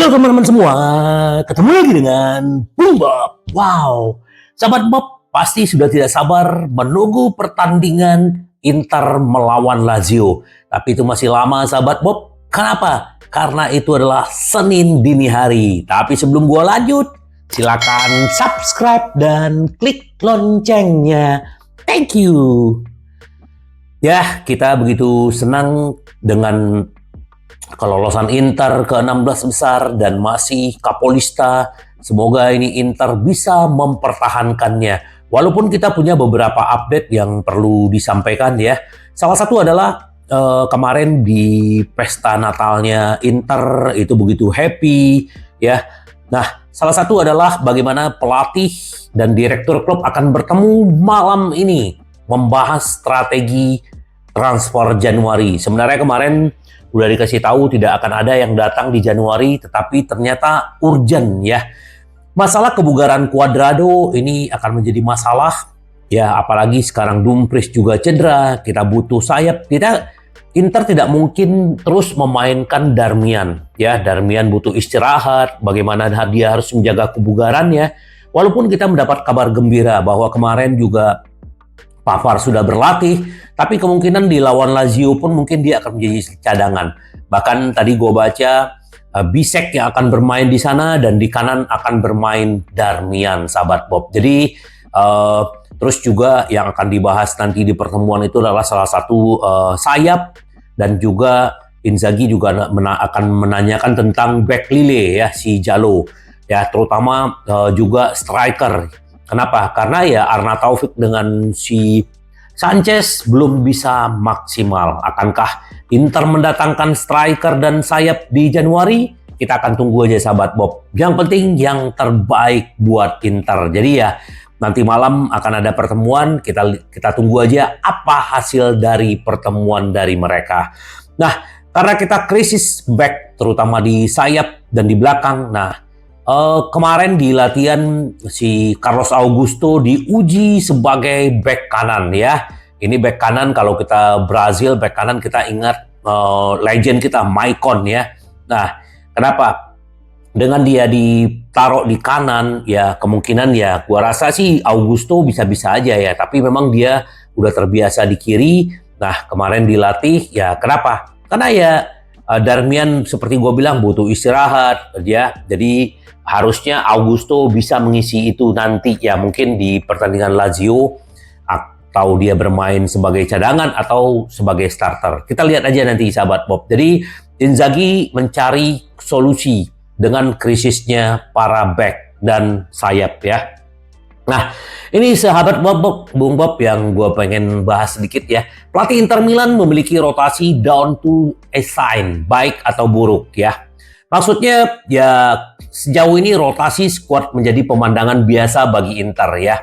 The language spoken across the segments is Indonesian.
Halo teman-teman semua, ketemu lagi dengan Bung Bob. Wow, sahabat Bob pasti sudah tidak sabar menunggu pertandingan Inter melawan Lazio. Tapi itu masih lama sahabat Bob. Kenapa? Karena itu adalah Senin dini hari. Tapi sebelum gua lanjut, silakan subscribe dan klik loncengnya. Thank you. Ya, kita begitu senang dengan kelolosan Inter ke 16 besar dan masih Kapolista. Semoga ini Inter bisa mempertahankannya. Walaupun kita punya beberapa update yang perlu disampaikan ya. Salah satu adalah kemarin di pesta Natalnya Inter itu begitu happy ya. Nah, salah satu adalah bagaimana pelatih dan direktur klub akan bertemu malam ini membahas strategi transfer Januari. Sebenarnya kemarin udah dikasih tahu tidak akan ada yang datang di Januari, tetapi ternyata urgent ya. Masalah kebugaran Cuadrado ini akan menjadi masalah ya, apalagi sekarang Dumfries juga cedera, kita butuh sayap. Inter tidak mungkin terus memainkan Darmian ya. Darmian butuh istirahat, bagaimana dia harus menjaga kebugarannya. Walaupun kita mendapat kabar gembira bahwa kemarin juga Pavard sudah berlatih, tapi kemungkinan di lawan Lazio pun mungkin dia akan menjadi cadangan. Bahkan tadi gue baca Bisek yang akan bermain di sana dan di kanan akan bermain Darmian, sahabat Bob. Jadi terus juga yang akan dibahas nanti di pertemuan itu adalah salah satu sayap, dan juga Inzaghi juga akan menanyakan tentang back Lille ya, si Jallo ya, terutama juga striker. Kenapa? Karena ya Arna Taufik dengan si Sanchez belum bisa maksimal. Akankah Inter mendatangkan striker dan sayap di Januari? Kita akan tunggu aja sahabat Bob. Yang penting yang terbaik buat Inter. Jadi ya nanti malam akan ada pertemuan. Kita tunggu aja apa hasil dari pertemuan dari mereka. Nah, karena kita krisis back terutama di sayap dan di belakang. Nah, kemarin di latihan si Carlos Augusto diuji sebagai back kanan ya. Ini back kanan, kalau kita Brazil back kanan kita ingat legend kita Maicon ya. Nah, kenapa? Dengan dia ditaruh di kanan ya, kemungkinan ya gua rasa sih Augusto bisa-bisa aja ya. Tapi memang dia udah terbiasa di kiri. Nah, kemarin dilatih ya, kenapa? Karena ya Darmian seperti gue bilang butuh istirahat ya. Jadi harusnya Augusto bisa mengisi itu nanti ya, mungkin di pertandingan Lazio, atau dia bermain sebagai cadangan atau sebagai starter. Kita lihat aja nanti sahabat Bob. Jadi Inzaghi mencari solusi dengan krisisnya para back dan sayap ya. Nah, ini sahabat Bung Bob yang gue pengen bahas sedikit ya. Pelatih Inter Milan memiliki rotasi down to a sign, baik atau buruk ya. Maksudnya ya sejauh ini rotasi skuad menjadi pemandangan biasa bagi Inter ya.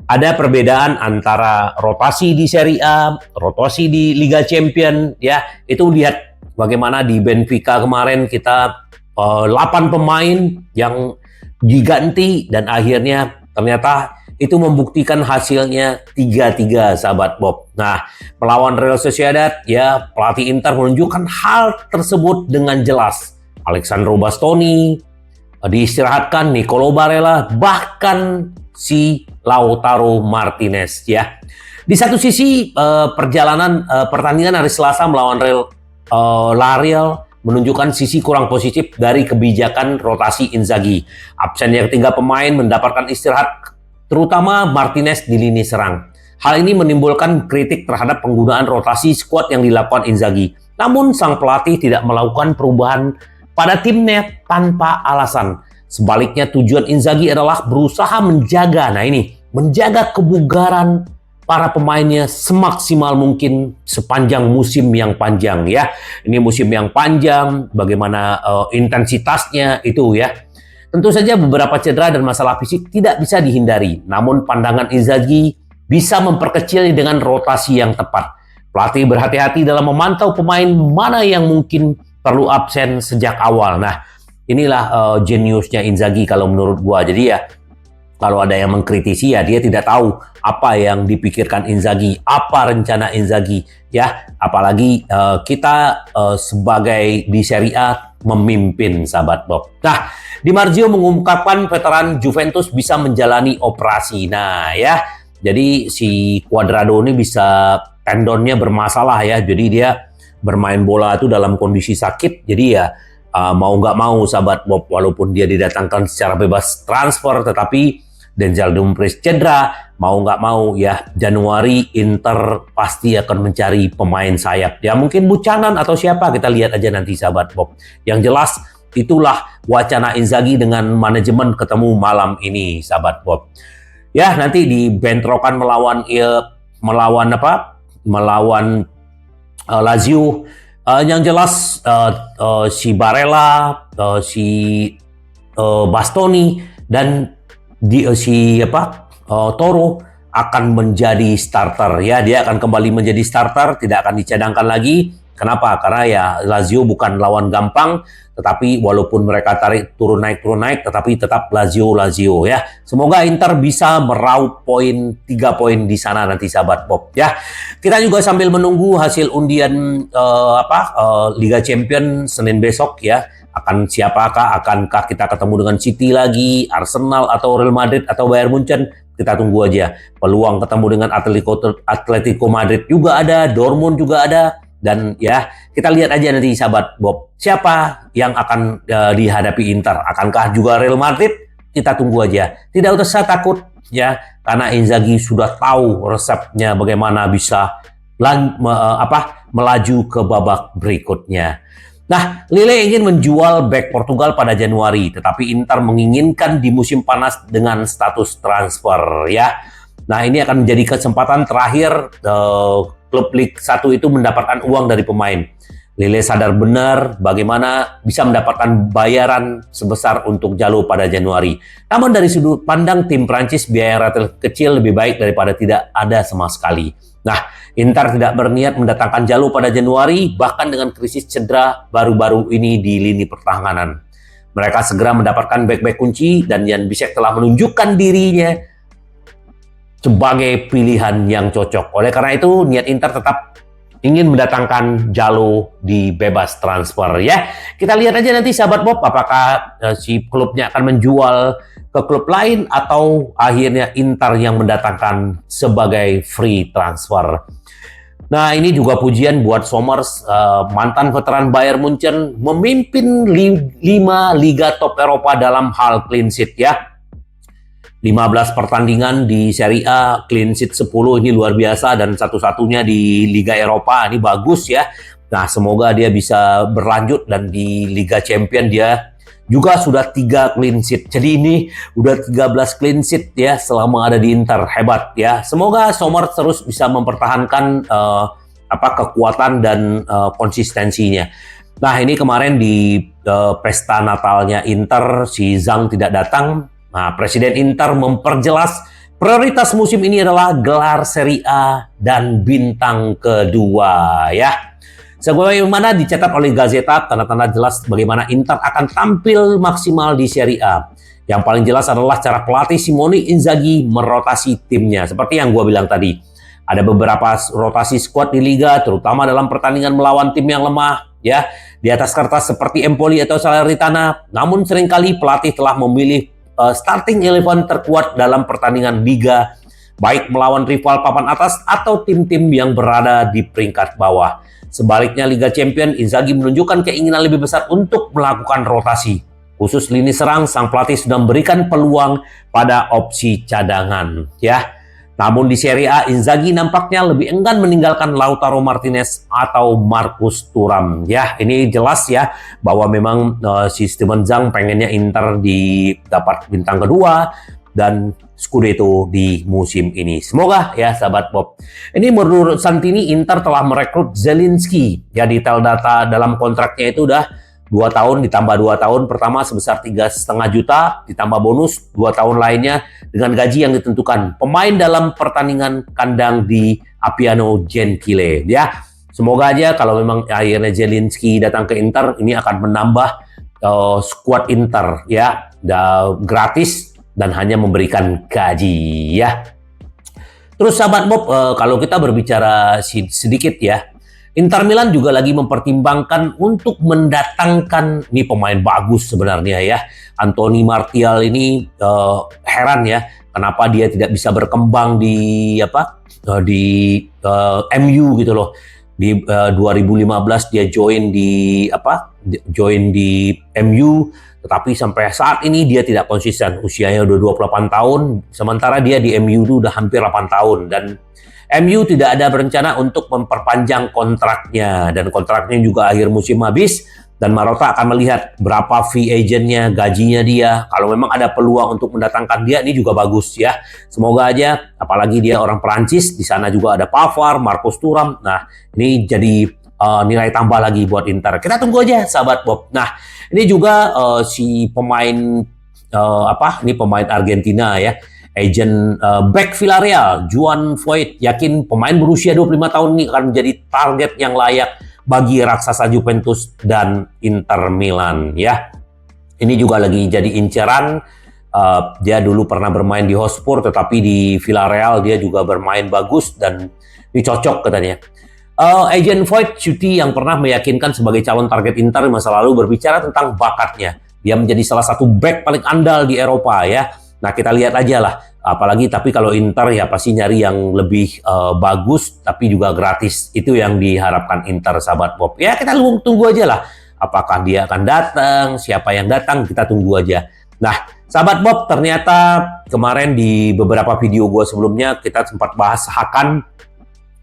Ada perbedaan antara rotasi di Serie A, rotasi di Liga Champion ya. Itu lihat bagaimana di Benfica kemarin kita 8 pemain yang diganti dan akhirnya ternyata itu membuktikan hasilnya 3-3 sahabat Bob. Nah, melawan Real Sociedad ya, pelatih Inter menunjukkan hal tersebut dengan jelas. Alessandro Bastoni diistirahatkan, Nicolo Barella, bahkan si Lautaro Martinez ya. Di satu sisi pertandingan hari Selasa melawan Real menunjukkan sisi kurang positif dari kebijakan rotasi Inzaghi. Absennya ketiga pemain mendapatkan istirahat, terutama Martinez di lini serang. Hal ini menimbulkan kritik terhadap penggunaan rotasi skuad yang dilakukan Inzaghi. Namun sang pelatih tidak melakukan perubahan pada timnya tanpa alasan. Sebaliknya tujuan Inzaghi adalah berusaha menjaga kebugaran para pemainnya semaksimal mungkin sepanjang musim yang panjang ya. Ini musim yang panjang, bagaimana intensitasnya itu ya. Tentu saja beberapa cedera dan masalah fisik tidak bisa dihindari. Namun pandangan Inzaghi bisa memperkecil dengan rotasi yang tepat. Pelatih berhati-hati dalam memantau pemain mana yang mungkin perlu absen sejak awal. Nah, inilah jeniusnya Inzaghi kalau menurut gua. Jadi ya kalau ada yang mengkritisi ya dia tidak tahu apa yang dipikirkan Inzaghi, apa rencana Inzaghi ya. Apalagi kita sebagai di Serie A memimpin, sahabat Bob. Nah, Di Marzio mengungkapkan veteran Juventus bisa menjalani operasi. Nah ya, jadi si Cuadrado ini bisa tendonnya bermasalah ya, jadi dia bermain bola itu dalam kondisi sakit, jadi ya mau nggak mau sahabat Bob, walaupun dia didatangkan secara bebas transfer, tetapi Denzel Dumfries cedera, mau nggak mau ya Januari Inter pasti akan mencari pemain sayap. Ya mungkin Buchanan atau siapa, kita lihat aja nanti sahabat Bob. Yang jelas itulah wacana Inzaghi dengan manajemen ketemu malam ini sahabat Bob. Ya nanti dibentrokan melawan Lazio. Yang jelas si Barella, si Bastoni dan Toro akan menjadi starter ya, dia akan kembali menjadi starter, tidak akan dicadangkan lagi. Kenapa? Karena ya Lazio bukan lawan gampang, tetapi walaupun mereka turun naik, tetapi tetap Lazio ya. Semoga Inter bisa meraup 3 poin di sana nanti sahabat Bob ya. Kita juga sambil menunggu hasil undian Liga Champions Senin besok ya. Akankah kita ketemu dengan City lagi, Arsenal atau Real Madrid atau Bayern Munchen? Kita tunggu aja. Peluang ketemu dengan Atletico Madrid juga ada, Dortmund juga ada. Dan ya kita lihat aja nanti sahabat Bob, siapa yang akan dihadapi Inter. Akankah juga Real Madrid? Kita tunggu aja. Tidak usah takut ya, karena Inzaghi sudah tahu resepnya bagaimana bisa melaju ke babak berikutnya. Nah, Lille ingin menjual bek Portugal pada Januari, tetapi Inter menginginkan di musim panas dengan status transfer ya. Nah, ini akan menjadi kesempatan terakhir klub Liga 1 itu mendapatkan uang dari pemain. Lille sadar benar bagaimana bisa mendapatkan bayaran sebesar untuk Jalou pada Januari. Namun dari sudut pandang tim Prancis, biaya relatif kecil lebih baik daripada tidak ada sama sekali. Nah, Inter tidak berniat mendatangkan Jalou pada Januari, bahkan dengan krisis cedera baru-baru ini di lini pertahanan. Mereka segera mendapatkan bek-bek kunci dan Jan Bisek telah menunjukkan dirinya sebagai pilihan yang cocok. Oleh karena itu, niat Inter tetap ingin mendatangkan Jalou di bebas transfer ya. Kita lihat aja nanti sahabat Bob, apakah si klubnya akan menjual ke klub lain atau akhirnya Inter yang mendatangkan sebagai free transfer. Nah, ini juga pujian buat Somers, mantan veteran Bayern Munchen, memimpin 5 liga top Eropa dalam hal clean sheet ya. 15 pertandingan di Serie A, clean sheet 10, ini luar biasa, dan satu-satunya di Liga Eropa, ini bagus ya. Nah, semoga dia bisa berlanjut, dan di Liga Champion dia juga sudah 3 clean sheet. Jadi ini udah 13 clean sheet ya selama ada di Inter, hebat ya. Semoga Sommer terus bisa mempertahankan kekuatan dan konsistensinya. Nah, ini kemarin di pesta Natalnya Inter, si Zhang tidak datang. Nah, Presiden Inter memperjelas prioritas musim ini adalah gelar Serie A dan bintang kedua ya. Sebagaimana dicatat oleh Gazzetta, tanda-tanda jelas bagaimana Inter akan tampil maksimal di Serie A. Yang paling jelas adalah cara pelatih Simone Inzaghi merotasi timnya. Seperti yang gue bilang tadi, ada beberapa rotasi skuad di Liga, terutama dalam pertandingan melawan tim yang lemah ya, di atas kertas seperti Empoli atau Salernitana. Namun seringkali pelatih telah memilih starting 11 terkuat dalam pertandingan Liga, baik melawan rival papan atas atau tim-tim yang berada di peringkat bawah. Sebaliknya Liga Champion, Inzaghi menunjukkan keinginan lebih besar untuk melakukan rotasi. Khusus lini serang, sang pelatih sudah memberikan peluang pada opsi cadangan ya. Namun di Serie A, Inzaghi nampaknya lebih enggan meninggalkan Lautaro Martinez atau Marcus Thuram. Ya, ini jelas ya bahwa memang si Steven Zhang pengennya Inter dapat bintang kedua dan Scudetto di musim ini. Semoga ya sahabat Bob. Ini menurut Santini, Inter telah merekrut Zelinski. Ya, detail data dalam kontraknya itu udah 2 tahun ditambah 2 tahun, pertama sebesar 3,5 juta, ditambah bonus 2 tahun lainnya dengan gaji yang ditentukan. Pemain dalam pertandingan kandang di Appiano Gentile ya. Semoga aja kalau memang akhirnya Zelinski datang ke Inter, ini akan menambah skuad Inter ya, gratis dan hanya memberikan gaji ya. Terus sahabat Bob, kalau kita berbicara sedikit ya, Inter Milan juga lagi mempertimbangkan untuk mendatangkan, ini pemain bagus sebenarnya ya, Anthony Martial ini heran ya, kenapa dia tidak bisa berkembang di MU gitu loh. Di 2015 dia join di MU, tetapi sampai saat ini dia tidak konsisten. Usianya udah 28 tahun, sementara dia di MU itu udah hampir 8 tahun dan MU tidak ada berencana untuk memperpanjang kontraknya dan kontraknya juga akhir musim habis dan Marotta akan melihat berapa fee agentnya, gajinya dia. Kalau memang ada peluang untuk mendatangkan dia, ini juga bagus ya. Semoga aja, apalagi dia orang Perancis, di sana juga ada Pavard, Marcus Thuram. Nah, ini jadi nilai tambah lagi buat Inter. Kita tunggu aja, sahabat Bob. Nah, ini juga si pemain ini pemain Argentina ya. Agent back Villarreal, Juan Foyth, yakin pemain berusia 25 tahun ini akan menjadi target yang layak bagi raksasa Juventus dan Inter Milan ya. Ini juga lagi jadi inceran. Dia dulu pernah bermain di Hotspur, tetapi di Villarreal dia juga bermain bagus dan ini cocok katanya. Agent Foyth Cuti yang pernah meyakinkan sebagai calon target Inter di masa lalu berbicara tentang bakatnya. Dia menjadi salah satu back paling andal di Eropa ya. Nah, kita lihat aja lah. Apalagi tapi kalau Inter ya pasti nyari yang lebih bagus tapi juga gratis. Itu yang diharapkan Inter, sahabat Bob. Ya, kita tunggu aja lah. Apakah dia akan datang, siapa yang datang, kita tunggu aja. Nah, sahabat Bob, ternyata kemarin di beberapa video gue sebelumnya kita sempat bahas Hakan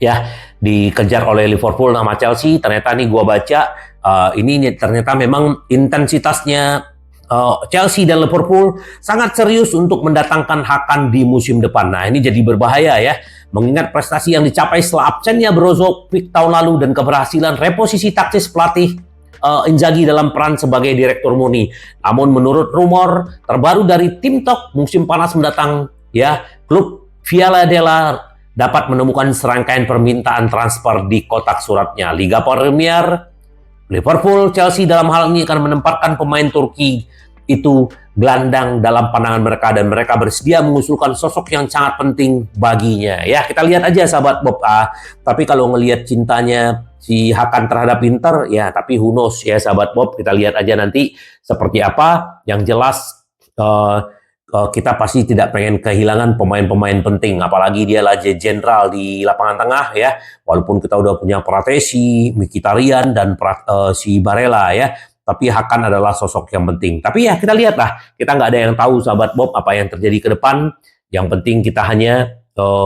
ya, dikejar oleh Liverpool sama Chelsea. Ternyata nih gue baca ini ternyata memang intensitasnya Chelsea dan Liverpool sangat serius untuk mendatangkan Hakan di musim depan. Nah, ini jadi berbahaya ya, mengingat prestasi yang dicapai setelah absennya Brozovic tahun lalu dan keberhasilan reposisi taktis pelatih Inzaghi dalam peran sebagai direktur murni. Namun menurut rumor terbaru dari Tim Talk, musim panas mendatang ya, klub Villarreal dapat menemukan serangkaian permintaan transfer di kotak suratnya. Liga Premier, Liverpool, Chelsea dalam hal ini akan menempatkan pemain Turki itu gelandang dalam pandangan mereka dan mereka bersedia mengusulkan sosok yang sangat penting baginya. Ya, kita lihat aja sahabat Bob. Tapi kalau ngelihat cintanya si Hakan terhadap Inter, ya tapi who knows ya sahabat Bob. Kita lihat aja nanti seperti apa. Yang jelas kita pasti tidak pengen kehilangan pemain-pemain penting, apalagi dia lagi jenderal di lapangan tengah ya. Walaupun kita udah punya Pratesi, Mkhitaryan dan si Barella ya, tapi Hakan adalah sosok yang penting. Tapi ya kita lihatlah, kita nggak ada yang tahu sahabat Bob apa yang terjadi ke depan. Yang penting kita hanya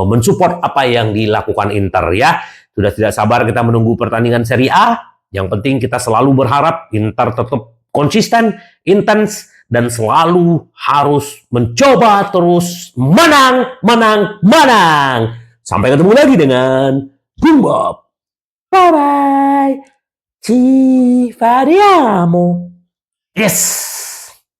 mensupport apa yang dilakukan Inter ya. Sudah tidak sabar kita menunggu pertandingan Serie A. Yang penting kita selalu berharap Inter tetap konsisten, intens, dan selalu harus mencoba terus menang. Sampai ketemu lagi dengan Bung Bob. Bye-bye. Ci vediamo. Yes.